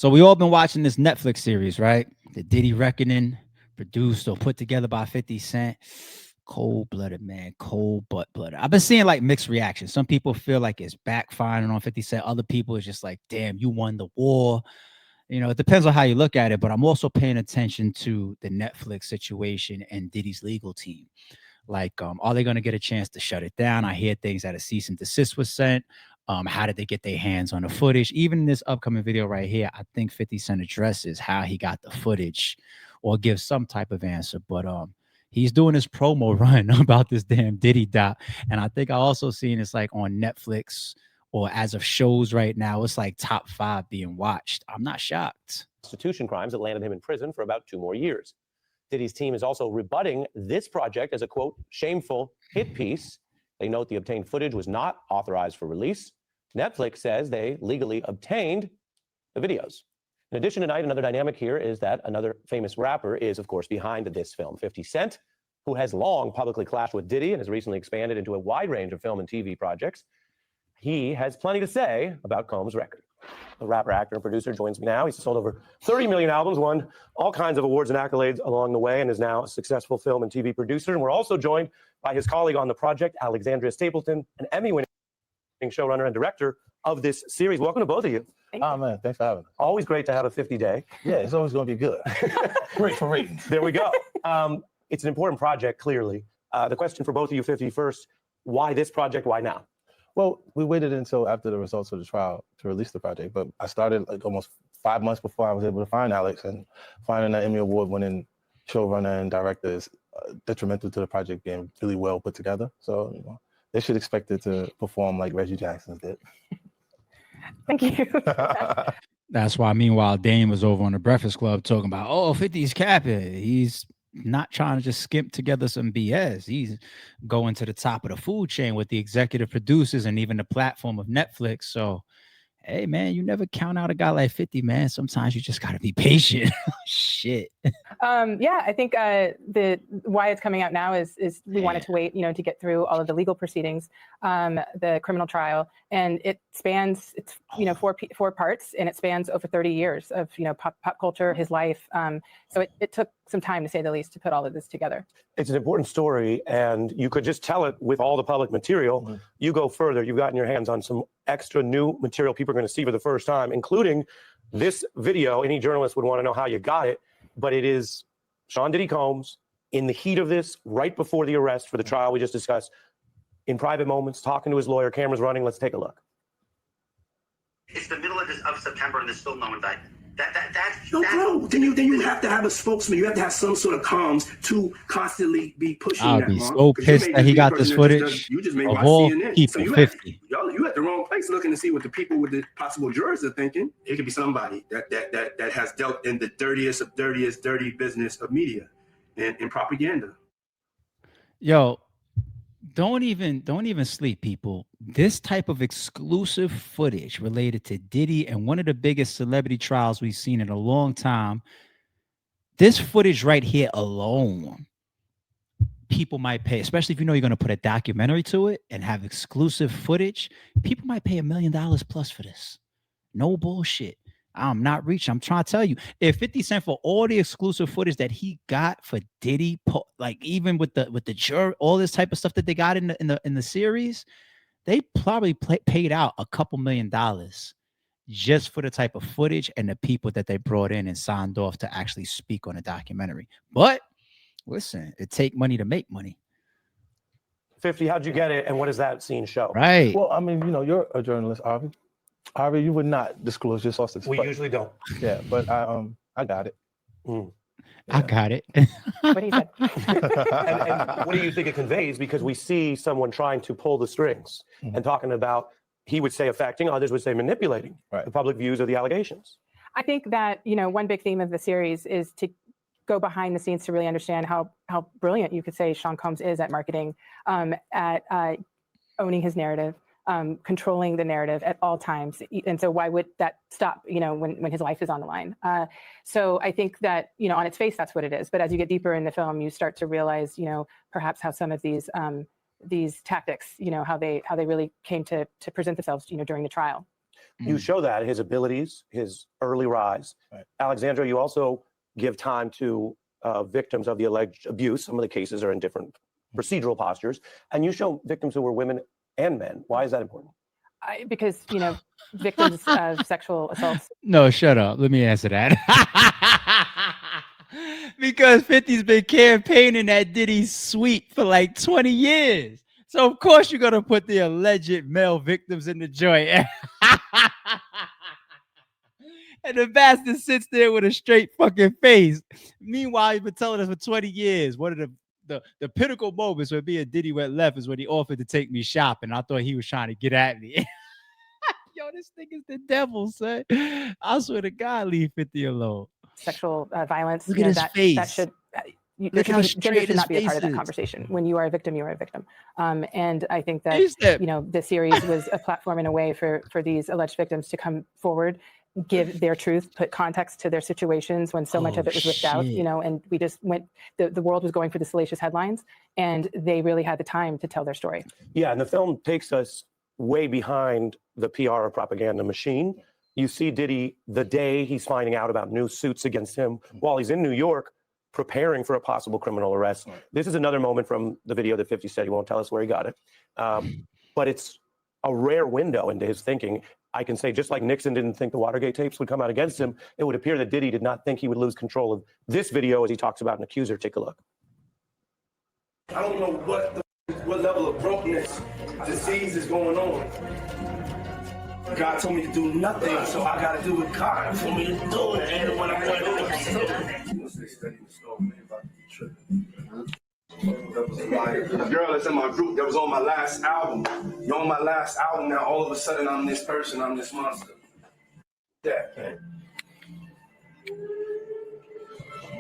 So we all been watching this Netflix series, right? The Diddy Reckoning, produced or put together by 50 Cent. Cold blooded, man. Cold butt blooded. I've been seeing like mixed reactions. Some people feel like it's backfiring on 50 Cent. Other people is just like, damn, you won the war. You know, it depends on how you look at it, but I'm also paying attention to the Netflix situation and Diddy's legal team. Like, are they going to get a chance to shut it down? I hear things that a cease and desist was sent. How did they get their hands on the footage? Even in this upcoming video right here, I think 50 Cent addresses how he got the footage or gives some type of answer. But he's doing his promo run about this damn Diddy dot. And I think I also seen it's like on Netflix or as of shows right now, it's like top 5 being watched. I'm not shocked. Prostitution crimes that landed him in prison for about 2 more years. Diddy's team is also rebutting this project as a, quote, shameful hit piece. They note the obtained footage was not authorized for release. Netflix says they legally obtained the videos. In addition, tonight, another dynamic here is that another famous rapper is, of course, behind this film, 50 Cent, who has long publicly clashed with Diddy and has recently expanded into a wide range of film and TV projects. He has plenty to say about Combs' record. The rapper, actor, and producer joins me now. He's sold over 30 million albums, won all kinds of awards and accolades along the way, and is now a successful film and TV producer. And we're also joined by his colleague on the project, Alexandria Stapleton, an Emmy-winning showrunner and director of this series. Welcome to both of you. Oh, man, thanks for having me. Always great to have a 50-day. Yeah, it's always going to be good. Great for ratings. There we go. It's an important project, clearly. The question for both of you, 50 first, why this project, why now? Well, we waited until after the results of the trial to release the project, but I started like almost 5 months before I was able to find Alex, and finding an Emmy Award-winning showrunner and director is detrimental to the project being really well put together. So, you know, they should expect it to perform like Reggie Jackson did. Thank you. That's why, meanwhile, Dame was over on the Breakfast Club talking about, oh, 50's capping. He's not trying to just skimp together some BS. He's going to the top of the food chain with the executive producers and even the platform of Netflix. So, hey, man, you never count out a guy like 50, man. Sometimes you just got to be patient. Shit. Yeah, I think the why it's coming out now is we wanted to wait, to get through all of the legal proceedings, the criminal trial, and it spans, it's 4 parts, and it spans over 30 years of pop culture, his life. So it took some time, to say the least, to put all of this together. It's an important story, and you could just tell it with all the public material. Mm-hmm. You go further, you've gotten your hands on some extra new material people are going to see for the first time, including this video. Any journalist would want to know how you got it, but it is Sean Diddy Combs in the heat of this, right before the arrest for the trial we just discussed, in private moments, talking to his lawyer, cameras running. Let's take a look. It's the middle of September and there's still no indictment. Bro, then you have to have a spokesman. You have to have some sort of comms to constantly be pushing I'll that. be so pissed that he got this footage You just made of my all CNN. people, So you 50. You at the wrong place looking to see what the people with the possible jurors are thinking. It could be somebody that has dealt in the dirtiest of dirtiest, dirty business of media and propaganda. Yo, don't even sleep, people. This type of exclusive footage related to Diddy and one of the biggest celebrity trials we've seen in a long time. This footage right here alone, people might pay, especially if you're going to put a documentary to it and have exclusive footage. People might pay $1 million plus for this. No bullshit. I'm not reaching. I'm trying to tell you, if 50 Cent for all the exclusive footage that he got for Diddy, like even with the jury, all this type of stuff that they got in the series, they probably paid out a couple $1 million just for the type of footage and the people that they brought in and signed off to actually speak on a documentary. But listen, it take money to make money. 50, how'd you get it, and what does that scene show? Right. Well, I mean, you're a journalist, Harvey. Harvey, you would not disclose your sources. We usually don't. Yeah, but I got it. Yeah. I got it. What he said. and what do you think it conveys? Because we see someone trying to pull the strings and talking about, he would say affecting, others would say manipulating the public views of the allegations. I think that, one big theme of the series is to go behind the scenes to really understand how brilliant you could say Sean Combs is at marketing, at owning his narrative, controlling the narrative at all times. And so why would that stop, when his life is on the line? So I think that, on its face, that's what it is. But as you get deeper in the film, you start to realize, perhaps how some of these tactics, how they really came to present themselves, during the trial. You show that, his abilities, his early rise. Right. Alexandra, you also give time to victims of the alleged abuse. Some of the cases are in different procedural postures. And you show victims who were women and men. Why is that important? Because, you know, victims of sexual assaults. No, shut up. Let me answer that. Because 50's been campaigning at Diddy's suite for like 20 years. So of course you're gonna put the alleged male victims in the joint. And the bastard sits there with a straight fucking face. Meanwhile, he's been telling us for 20 years. One of the pinnacle moments where me and Diddy went left is when he offered to take me shopping. I thought he was trying to get at me. Yo, this thing is the devil, son. I swear to God, leave 50 alone. Sexual violence. Look you at know, his that, face. That should Look how gender straight should his not be a part of face that is. conversation. When you are a victim, you are a victim. And I think that He's that- you know the series was a platform in a way for these alleged victims to come forward, give their truth, put context to their situations when so much of it was ripped out. You know, and we just went. The world was going for the salacious headlines, and they really had the time to tell their story. Yeah, and the film takes us way behind the PR or propaganda machine. You see Diddy the day he's finding out about new suits against him while he's in New York preparing for a possible criminal arrest. Right. This is another moment from the video that 50 said he won't tell us where he got it. But it's a rare window into his thinking. I can say, just like Nixon didn't think the Watergate tapes would come out against him, it would appear that Diddy did not think he would lose control of this video as he talks about an accuser. Take a look. I don't know what level of brokenness, disease is going on. God told me to do nothing, so I gotta do what God told me to do. And when I'm going to the girl that's in my group that was on my last album. You're on my last album now. All of a sudden, I'm this person. I'm this monster. That man.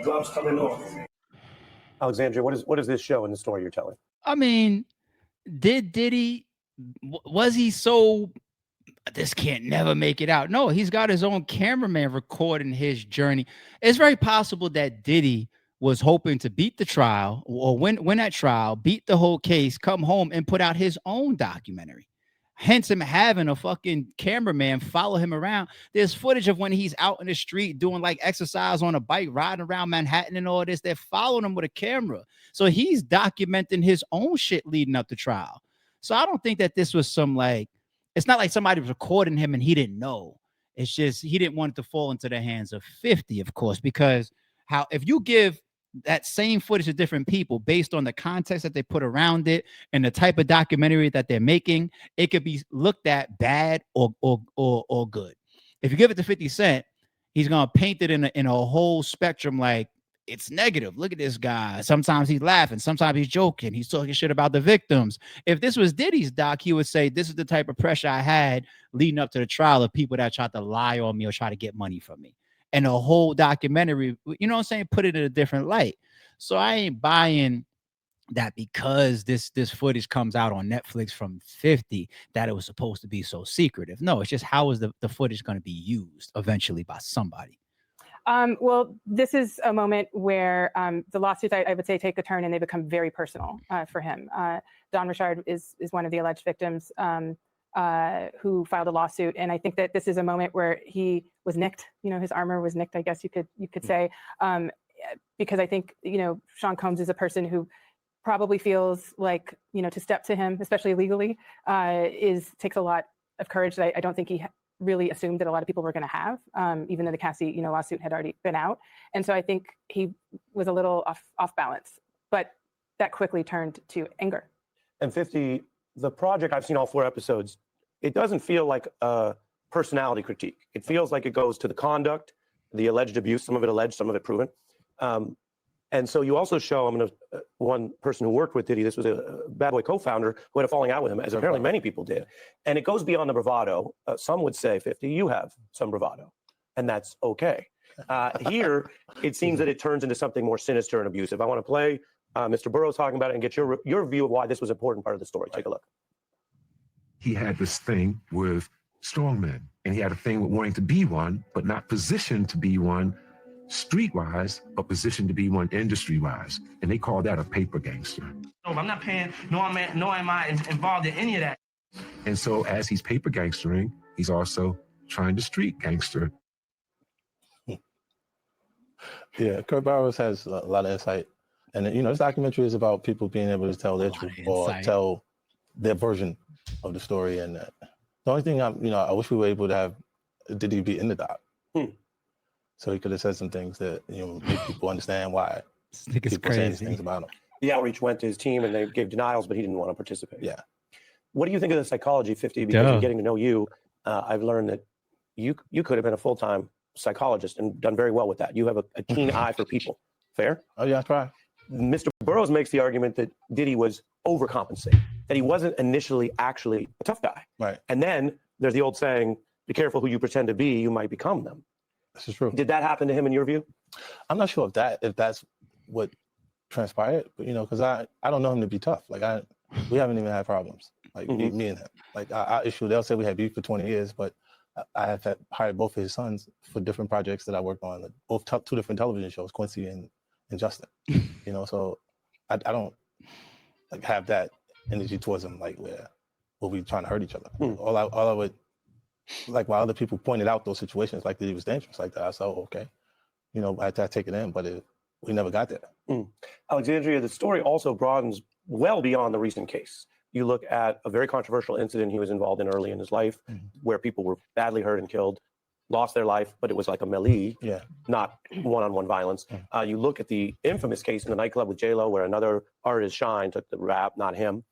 Gloves coming off. Alexandria, what does this show in the story you're telling? I mean, did Diddy, was he so, this can't never make it out? No, he's got his own cameraman recording his journey. It's very possible that Diddy was hoping to beat the trial or win that trial, beat the whole case, come home and put out his own documentary. Hence him having a fucking cameraman follow him around. There's footage of when he's out in the street doing like exercise on a bike, riding around Manhattan and all this. They're following him with a camera. So he's documenting his own shit leading up to trial. So I don't think that this was some like, it's not like somebody was recording him and he didn't know. It's just he didn't want it to fall into the hands of 50, of course, because if you give that same footage to different people based on the context that they put around it and the type of documentary that they're making, it could be looked at bad or good. If you give it to 50 Cent, he's gonna paint it in a whole spectrum like it's negative. Look at this guy. Sometimes he's laughing, sometimes he's joking, he's talking shit about the victims. If this was Diddy's doc, he would say, this is the type of pressure I had leading up to the trial of people that tried to lie on me or try to get money from me. And the whole documentary, you know what I'm saying, put it in a different light. So I ain't buying that because this footage comes out on Netflix from 50 that it was supposed to be so secretive. No, it's just how is the footage going to be used eventually by somebody. Well, this is a moment where the lawsuits, I would say, take a turn and they become very personal for him. Don Richard is one of the alleged victims who filed a lawsuit, and I think that this is a moment where he was nicked. You know, his armor was nicked, I guess you could say, because I think, you know, Sean Combs is a person who probably feels like, you know, to step to him, especially legally, takes a lot of courage that I don't think he really assumed that a lot of people were going to have, even though the Cassie, you know, lawsuit had already been out. And so I think he was a little off balance, but that quickly turned to anger. And 50, the project, I've seen all 4 episodes, it doesn't feel like a personality critique. It feels like it goes to the conduct, the alleged abuse, some of it alleged, some of it proven. And so you also show, one person who worked with Diddy, this was a Bad Boy co-founder who had a falling out with him, as apparently many people did. And it goes beyond the bravado. Some would say, 50, you have some bravado, and that's okay. Here, it seems that it turns into something more sinister and abusive. I want to play Mr. Burroughs talking about it and get your view of why this was an important part of the story. Take a look. He had this thing with strongmen, and he had a thing with wanting to be one, but not positioned to be one streetwise, but positioned to be one industry-wise. And they call that a paper gangster. No, I'm not paying, nor am I involved in any of that. And so as he's paper gangstering, he's also trying to street gangster. Yeah, Kurt Bowers has a lot of insight. And, this documentary is about people being able to tell their truth or tell their version of the story. And the only thing I wish we were able to have Diddy be in the doc. So he could have said some things that, make people understand why people say these things about him. The outreach went to his team and they gave denials, but he didn't want to participate. Yeah. What do you think of the psychology, 50? Because in getting to know you, I've learned that you could have been a full-time psychologist and done very well with that. You have a keen eye for people. Fair? Oh, yeah, I try. Mr. Burroughs makes the argument that Diddy was overcompensating, that he wasn't initially actually a tough guy. Right. And then there's the old saying, be careful who you pretend to be, you might become them. This is true. Did that happen to him in your view? I'm not sure if that's what transpired, but because I don't know him to be tough. Like we haven't even had problems. Like me and him. Like our issue, they'll say we had beef for 20 years, but I have hired both of his sons for different projects that I worked on, like both two different television shows, Quincy and Justin. So I don't have that energy towards him, like where we'll be trying to hurt each other. All I would, like while other people pointed out those situations, like that he was dangerous like that, I said, okay, I had to take it in, but we never got there. Alexandria, the story also broadens well beyond the recent case. You look at a very controversial incident he was involved in early in his life, where people were badly hurt and killed, lost their life, but it was like a melee, not one-on-one violence. You look at the infamous case in the nightclub with J-Lo, where another artist, Shine, took the rap, not him.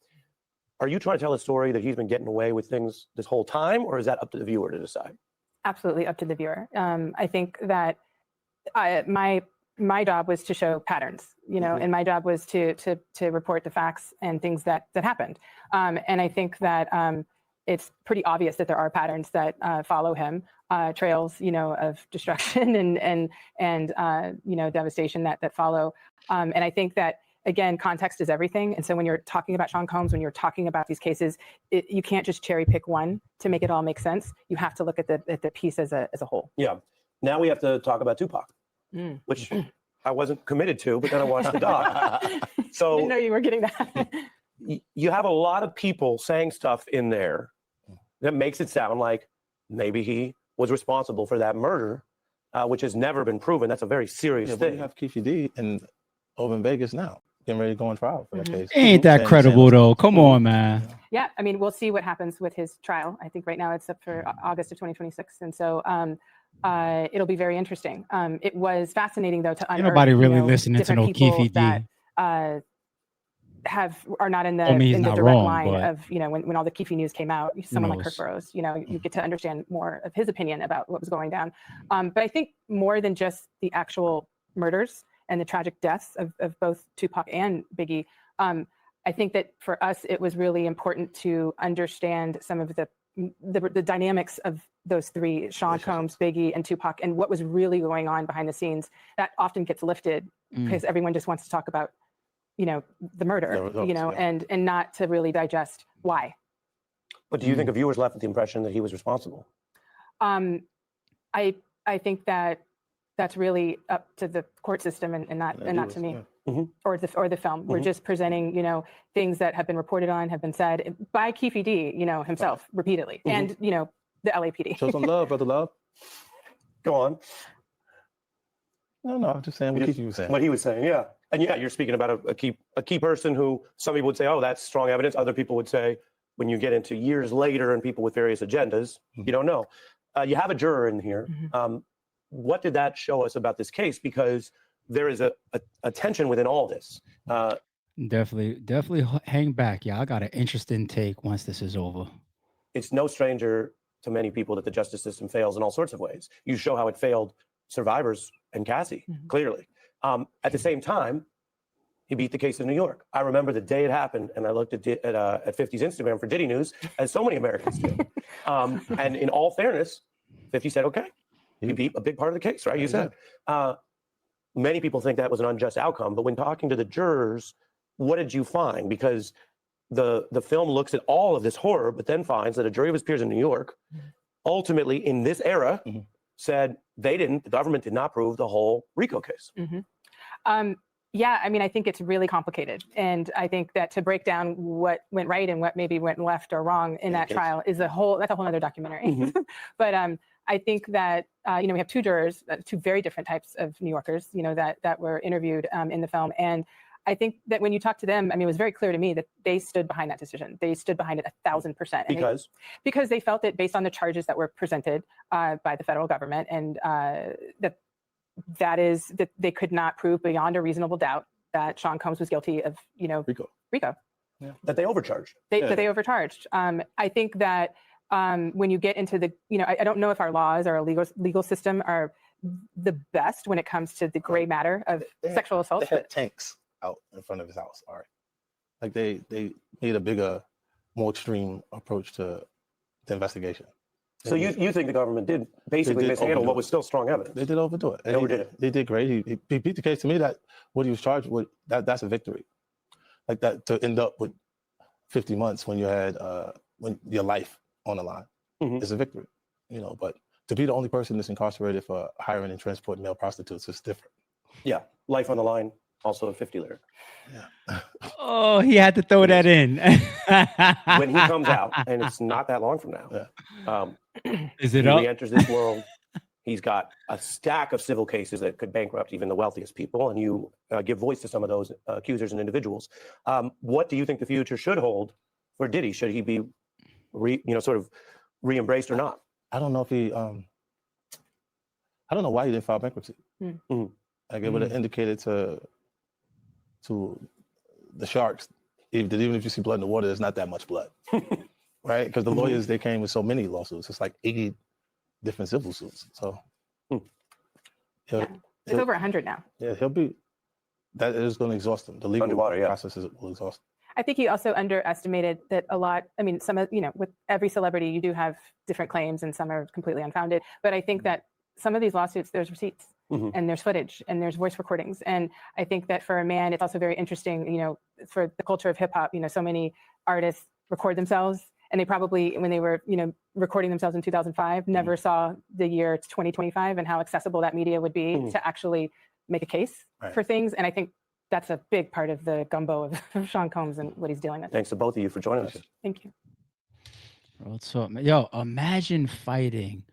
Are you trying to tell a story that he's been getting away with things this whole time, or is that up to the viewer to decide? Absolutely up to the viewer. I think that my job was to show patterns, and my job was to report the facts and things that happened. And I think that it's pretty obvious that there are patterns that follow him, trails, of destruction and devastation that follow. And I think that, again, context is everything. And so when you're talking about Sean Combs, when you're talking about these cases, you can't just cherry pick one to make it all make sense. You have to look at the piece as a whole. Yeah. Now we have to talk about Tupac, which I wasn't committed to, but then I watched the doc. So didn't know you were getting that. You have a lot of people saying stuff in there that makes it sound like maybe he was responsible for that murder, which has never been proven. That's a very serious thing. But you have Keefe D over in Vegas now, getting ready to go on trial for that case. Ain't that credible though? Come on, man. Yeah, I mean, we'll see what happens with his trial. I think right now it's up for August of 2026, and so it'll be very interesting. It was fascinating though to unearth. Nobody really listening to no Keefe D. That are not in the direct line of when all the Keefe news came out. Someone like Kurt Burroughs, you get to understand more of his opinion about what was going down. But I think more than just the actual murders and the tragic deaths of both Tupac and Biggie, I think that for us it was really important to understand some of the dynamics of those three, Sean Combs, Biggie, and Tupac, and what was really going on behind the scenes. That often gets lifted because everyone just wants to talk about the murder, and not to really digest why. But do you think a viewer's left with the impression that he was responsible? I think that that's really up to the court system and not to me or the film. We're just presenting things that have been reported on, have been said by Keefe D himself repeatedly, and the LAPD. Show some love, brother love. Go on. No, I'm just saying what Keefe was saying. What he was saying, yeah. And yeah, you're speaking about a key person who some people would say, oh, that's strong evidence. Other people would say, when you get into years later and people with various agendas, you don't know. You have a juror in here. What did that show us about this case? Because there is a tension within all this. Definitely hang back. Yeah, I got an interesting take once this is over. It's no stranger to many people that the justice system fails in all sorts of ways. You show how it failed survivors and Cassie, clearly. At the same time, he beat the case in New York. I remember the day it happened, and I looked at 50's Instagram for Diddy News, as so many Americans do. And in all fairness, 50 said, okay, he beat a big part of the case, right? You said. Many people think that was an unjust outcome, but when talking to the jurors, what did you find? Because the film looks at all of this horror, but then finds that a jury of his peers in New York, ultimately in this era, said the government did not prove the whole RICO case. Yeah, I mean, I think it's really complicated. And I think that to break down what went right and what maybe went left or wrong in that trial is that's a whole other documentary. But I think that, we have two jurors, two very different types of New Yorkers, that were interviewed in the film. And I think that when you talk to them, I mean, it was very clear to me that they stood behind that decision. They stood behind it 1,000%. Because they felt that based on the charges that were presented by the federal government, and that they could not prove beyond a reasonable doubt that Sean Combs was guilty of, RICO. Yeah. That they overcharged. That they overcharged. I think that when you get into the, I don't know if our laws or our legal system are the best when it comes to the gray matter of sexual assault. They had tanks out in front of his house. All right. Like they made a bigger, more extreme approach to the investigation. So you think the government did basically mishandle what was still strong evidence? They did overdo it. They overdid it. They did great. He beat the case. To me, that what he was charged with, that's a victory. Like that, to end up with 50 months when you had when your life on the line is a victory. But to be the only person that's incarcerated for hiring and transporting male prostitutes is different. Yeah, life on the line. Also a 50 liter. Yeah. Oh, he had to throw that in. When he comes out, and it's not that long from now, is it he up? re-enters this world. He's got a stack of civil cases that could bankrupt even the wealthiest people, and you give voice to some of those accusers and individuals. What do you think the future should hold for Diddy? Should he be, sort of re-embraced or not? I don't know if he. I don't know why he didn't file bankruptcy. Like it would have indicated to the sharks, even if you see blood in the water, there's not that much blood, right? Because the lawyers, they came with so many lawsuits. It's like 80 different civil suits. So it's over 100 now. Yeah, that is going to exhaust him. The legal processes will exhaust him. I think he also underestimated that a lot. I mean, some of, with every celebrity, you do have different claims and some are completely unfounded. But I think that some of these lawsuits, there's receipts. And there's footage and there's voice recordings. And I think that for a man, it's also very interesting, for the culture of hip hop, so many artists record themselves and they probably, when they were, recording themselves in 2005, never saw the year 2025 and how accessible that media would be to actually make a case for things. And I think that's a big part of the gumbo of Sean Combs and what he's dealing with. Thanks to both of you for joining us. Thank you. What's up, man? Yo, imagine fighting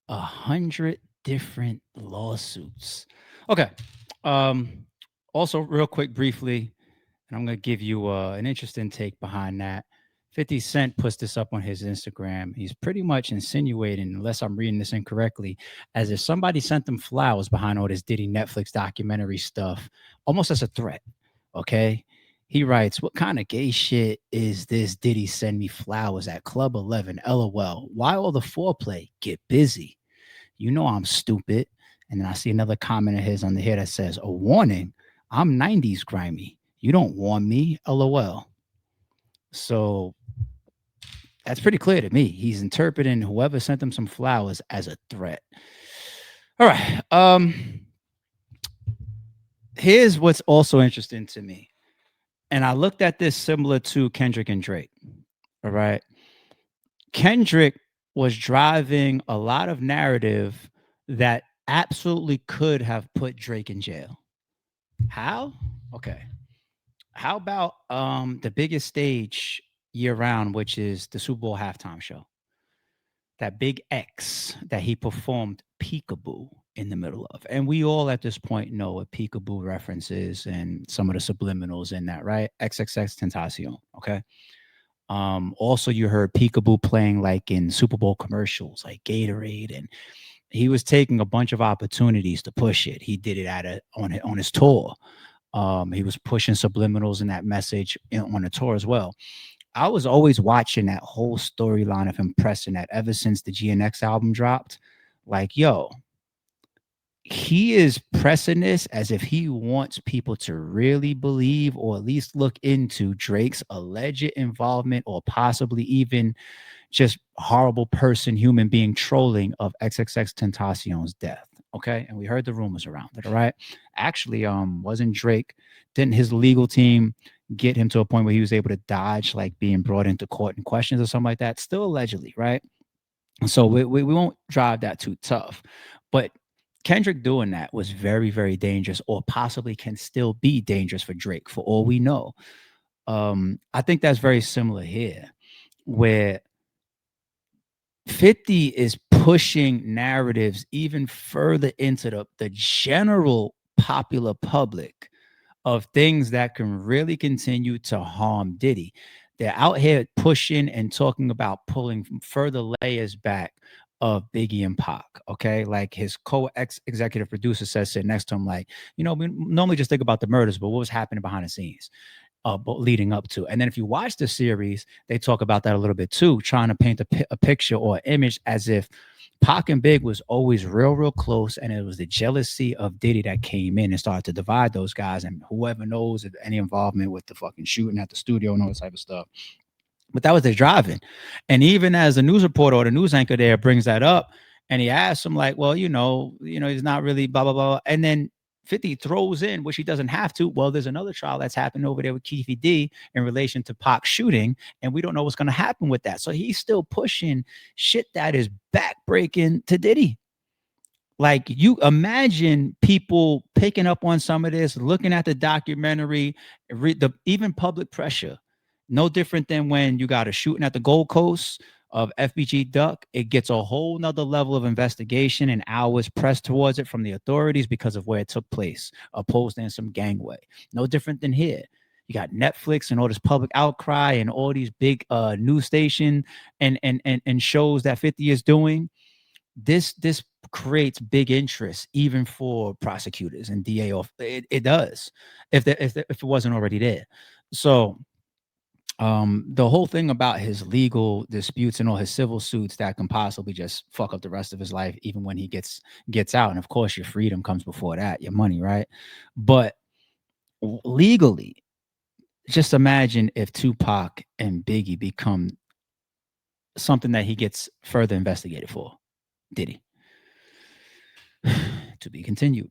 100 different lawsuits. Okay. Also, real quick, briefly, and I'm going to give you an interesting take behind that. 50 Cent puts this up on his Instagram. He's pretty much insinuating, unless I'm reading this incorrectly, as if somebody sent them flowers behind all this Diddy Netflix documentary stuff, almost as a threat. Okay. He writes, "What kind of gay shit is this? Diddy send me flowers at Club 11. LOL. Why all the foreplay? Get busy. You know I'm stupid." And then I see another comment of his on the here that says, "A warning, I'm 90s grimy. You don't warn me, LOL." So that's pretty clear to me. He's interpreting whoever sent him some flowers as a threat. All right. Here's what's also interesting to me. And I looked at this similar to Kendrick and Drake. All right. Kendrick was driving a lot of narrative that absolutely could have put Drake in jail. How? Okay. How about the biggest stage year round, which is the Super Bowl halftime show? That big X that he performed Peekaboo in the middle of. And we all at this point know what Peekaboo references and some of the subliminals in that, right? XXX Tentacion. Okay. Also, you heard Peekaboo playing like in Super Bowl commercials, like Gatorade, and he was taking a bunch of opportunities to push it. He did it on his tour. He was pushing subliminals in that message on the tour as well. I was always watching that whole storyline of him pressing that ever since the GNX album dropped. Like, yo, he is pressing this as if he wants people to really believe or at least look into Drake's alleged involvement or possibly even just horrible person, human being trolling of XXX Tentacion's death. Okay. And we heard the rumors around it. All right. Actually, didn't his legal team get him to a point where he was able to dodge like being brought into court and questions or something like that? Still allegedly, right? So we won't drive that too tough. But Kendrick doing that was very, very dangerous, or possibly can still be dangerous for Drake, for all we know. I think that's very similar here, where 50 is pushing narratives even further into the general popular public of things that can really continue to harm Diddy. They're out here pushing and talking about pulling further layers back of Biggie and Pac. Okay. Like his executive producer says, sitting next to him, like, we normally just think about the murders, but what was happening behind the scenes? Leading up to. And then if you watch the series, they talk about that a little bit too, trying to paint a picture or an image as if Pac and Big was always real, real close, and it was the jealousy of Diddy that came in and started to divide those guys. And whoever knows if any involvement with the fucking shooting at the studio and all this type of stuff. But that was their driving. And even as the news reporter or the news anchor there brings that up, and he asks him, like, well, he's not really blah, blah, blah. And then 50 throws in, which he doesn't have to. Well, there's another trial that's happened over there with Keefy D in relation to Pac shooting, and we don't know what's going to happen with that. So he's still pushing shit that is backbreaking to Diddy. Like, you imagine people picking up on some of this, looking at the documentary, even public pressure. No different than when you got a shooting at the Gold Coast of FBG Duck. It gets a whole nother level of investigation and hours pressed towards it from the authorities because of where it took place, opposed in some gangway. No different than here. You got Netflix and all this public outcry and all these big news station and shows that 50 is doing. This creates big interest even for prosecutors and DA. It does, if it wasn't already there. So the whole thing about his legal disputes and all his civil suits that can possibly just fuck up the rest of his life, even when he gets out. And of course, your freedom comes before that, your money, right? But legally, just imagine if Tupac and Biggie become something that he gets further investigated for. Diddy. To be continued.